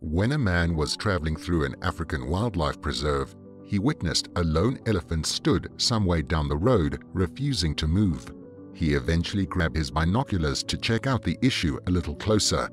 When a man was traveling through an African wildlife preserve, he witnessed a lone elephant stood some way down the road, refusing to move. He eventually grabbed his binoculars to check out the issue a little closer.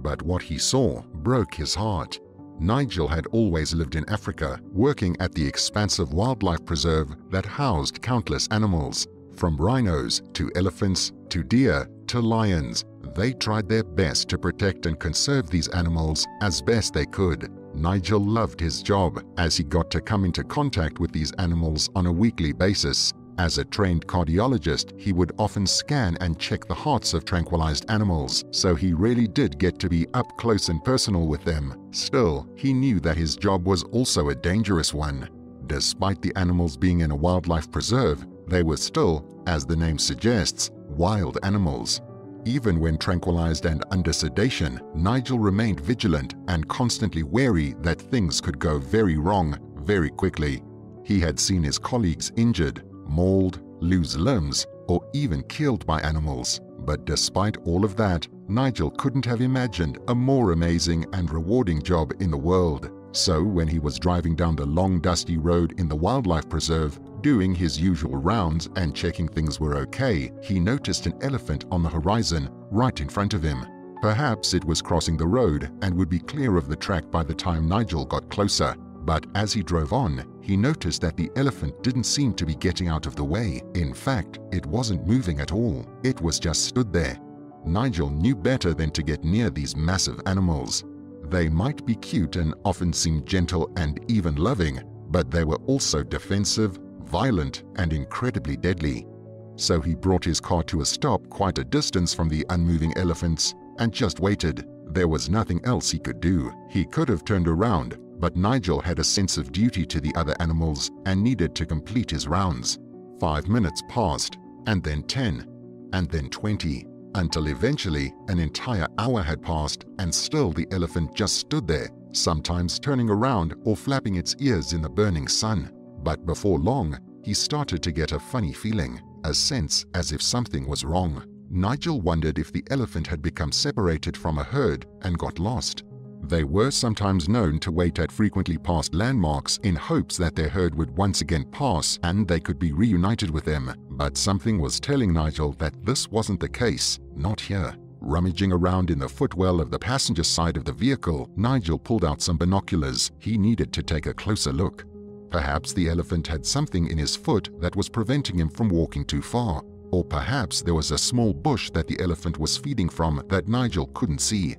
But what he saw broke his heart. Nigel had always lived in Africa, working at the expansive wildlife preserve that housed countless animals. From rhinos to elephants to deer to lions, they tried their best to protect and conserve these animals as best they could. Nigel loved his job as he got to come into contact with these animals on a weekly basis. As a trained cardiologist, he would often scan and check the hearts of tranquilized animals, so he really did get to be up close and personal with them. Still, he knew that his job was also a dangerous one. Despite the animals being in a wildlife preserve, they were still, as the name suggests, wild animals. Even when tranquilized and under sedation, Nigel remained vigilant and constantly wary that things could go very wrong very quickly. He had seen his colleagues injured, mauled, lose limbs, or even killed by animals. But despite all of that, Nigel couldn't have imagined a more amazing and rewarding job in the world. So when he was driving down the long dusty road in the wildlife preserve, doing his usual rounds and checking things were okay, he noticed an elephant on the horizon right in front of him. Perhaps it was crossing the road and would be clear of the track by the time Nigel got closer. But as he drove on, he noticed that the elephant didn't seem to be getting out of the way. In fact, it wasn't moving at all. It was just stood there. Nigel knew better than to get near these massive animals. They might be cute and often seem gentle and even loving, but they were also defensive, violent, and incredibly deadly. So he brought his car to a stop quite a distance from the unmoving elephants and just waited. There was nothing else he could do. He could have turned around, but Nigel had a sense of duty to the other animals and needed to complete his rounds. 5 minutes passed, and then 10, and then 20, until eventually an entire hour had passed and still the elephant just stood there, sometimes turning around or flapping its ears in the burning sun. But before long, he started to get a funny feeling, a sense as if something was wrong. Nigel wondered if the elephant had become separated from a herd and got lost. They were sometimes known to wait at frequently passed landmarks in hopes that their herd would once again pass and they could be reunited with them. But something was telling Nigel that this wasn't the case, not here. Rummaging around in the footwell of the passenger side of the vehicle, Nigel pulled out some binoculars. He needed to take a closer look. Perhaps the elephant had something in his foot that was preventing him from walking too far. Or perhaps there was a small bush that the elephant was feeding from that Nigel couldn't see.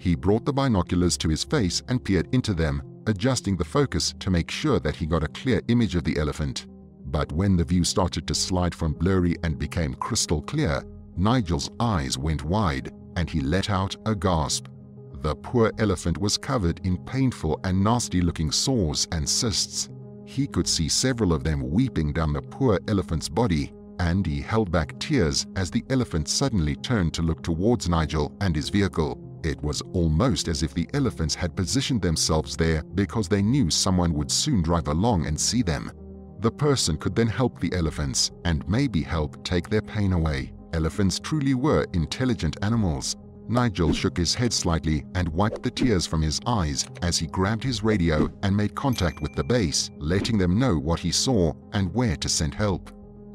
He brought the binoculars to his face and peered into them, adjusting the focus to make sure that he got a clear image of the elephant. But when the view started to slide from blurry and became crystal clear, Nigel's eyes went wide and he let out a gasp. The poor elephant was covered in painful and nasty-looking sores and cysts. He could see several of them weeping down the poor elephant's body, and he held back tears as the elephant suddenly turned to look towards Nigel and his vehicle. It was almost as if the elephants had positioned themselves there because they knew someone would soon drive along and see them. The person could then help the elephants and maybe help take their pain away. Elephants truly were intelligent animals. Nigel shook his head slightly and wiped the tears from his eyes as he grabbed his radio and made contact with the base, letting them know what he saw and where to send help.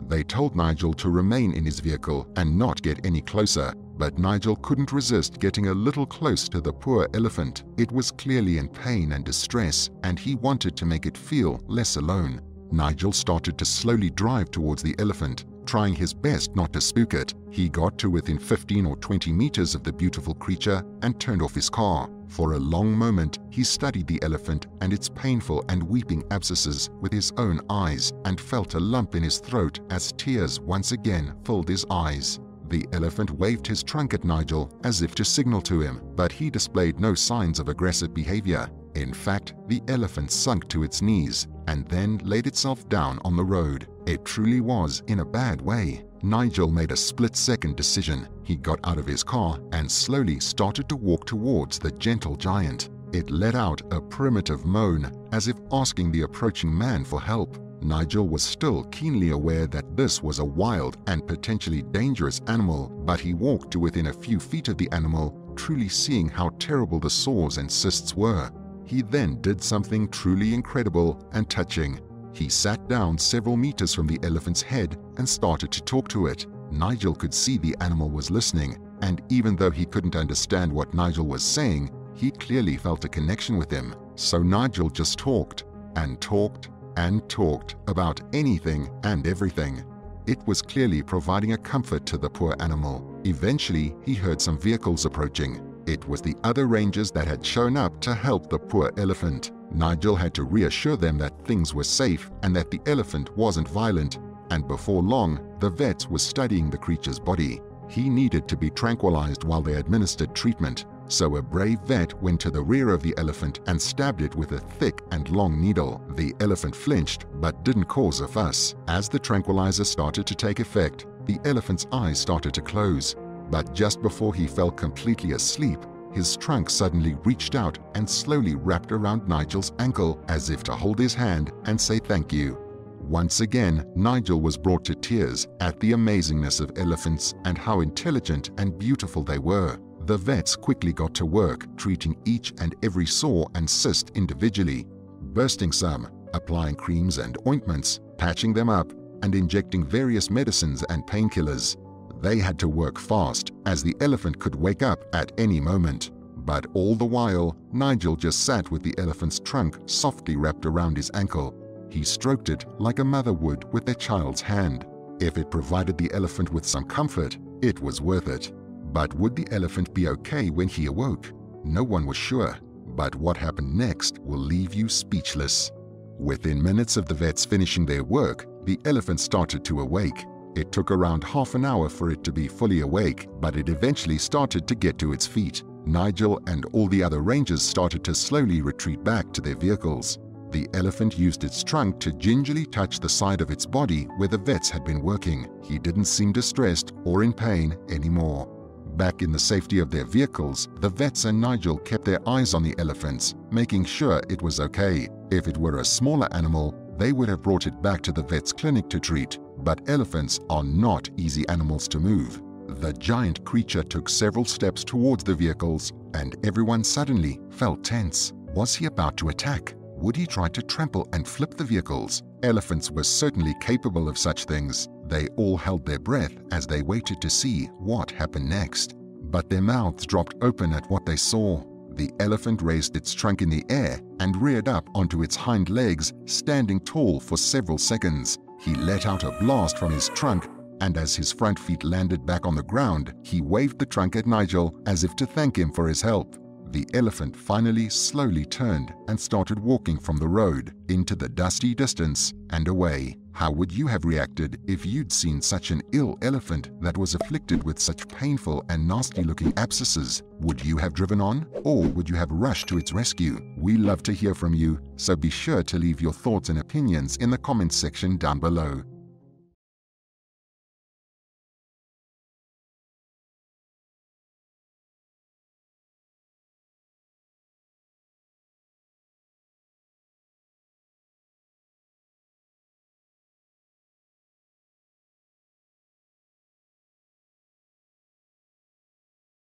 They told Nigel to remain in his vehicle and not get any closer, but Nigel couldn't resist getting a little close to the poor elephant. It was clearly in pain and distress, and he wanted to make it feel less alone. Nigel started to slowly drive towards the elephant, trying his best not to spook it. He got to within 15 or 20 meters of the beautiful creature and turned off his car. For a long moment, he studied the elephant and its painful and weeping abscesses with his own eyes and felt a lump in his throat as tears once again filled his eyes. The elephant waved his trunk at Nigel as if to signal to him, but he displayed no signs of aggressive behavior. In fact, the elephant sunk to its knees and then laid itself down on the road. It truly was in a bad way. Nigel made a split-second decision. He got out of his car and slowly started to walk towards the gentle giant. It let out a primitive moan, as if asking the approaching man for help. Nigel was still keenly aware that this was a wild and potentially dangerous animal, but he walked to within a few feet of the animal truly seeing how terrible the sores and cysts were. He then did something truly incredible and touching. He sat down several meters from the elephant's head and started to talk to it. Nigel could see the animal was listening, and even though he couldn't understand what Nigel was saying, he clearly felt a connection with him. So Nigel just talked and talked and talked about anything and everything. It was clearly providing a comfort to the poor animal. Eventually, he heard some vehicles approaching. It was the other rangers that had shown up to help the poor elephant. Nigel had to reassure them that things were safe and that the elephant wasn't violent, and before long, the vet was studying the creature's body. He needed to be tranquilized while they administered treatment, so a brave vet went to the rear of the elephant and stabbed it with a thick and long needle. The elephant flinched but didn't cause a fuss. As the tranquilizer started to take effect, the elephant's eyes started to close. But just before he fell completely asleep, his trunk suddenly reached out and slowly wrapped around Nigel's ankle as if to hold his hand and say thank you. Once again, Nigel was brought to tears at the amazingness of elephants and how intelligent and beautiful they were. The vets quickly got to work treating each and every sore and cyst individually, bursting some, applying creams and ointments, patching them up, and injecting various medicines and painkillers. They had to work fast, as the elephant could wake up at any moment. But all the while, Nigel just sat with the elephant's trunk softly wrapped around his ankle. He stroked it like a mother would with their child's hand. If it provided the elephant with some comfort, it was worth it. But would the elephant be okay when he awoke? No one was sure. But what happened next will leave you speechless. Within minutes of the vets finishing their work, the elephant started to awake. It took around half an hour for it to be fully awake, but it eventually started to get to its feet. Nigel and all the other rangers started to slowly retreat back to their vehicles. The elephant used its trunk to gingerly touch the side of its body where the vets had been working. He didn't seem distressed or in pain anymore. Back in the safety of their vehicles, the vets and Nigel kept their eyes on the elephants, making sure it was okay. If it were a smaller animal, they would have brought it back to the vet's clinic to treat. But elephants are not easy animals to move. The giant creature took several steps towards the vehicles, and everyone suddenly felt tense. Was he about to attack? Would he try to trample and flip the vehicles? Elephants were certainly capable of such things. They all held their breath as they waited to see what happened next. But their mouths dropped open at what they saw. The elephant raised its trunk in the air and reared up onto its hind legs, standing tall for several seconds. He let out a blast from his trunk, and as his front feet landed back on the ground, he waved the trunk at Nigel as if to thank him for his help. The elephant finally slowly turned and started walking from the road into the dusty distance and away. How would you have reacted if you'd seen such an ill elephant that was afflicted with such painful and nasty-looking abscesses? Would you have driven on, or would you have rushed to its rescue? We love to hear from you, so be sure to leave your thoughts and opinions in the comments section down below.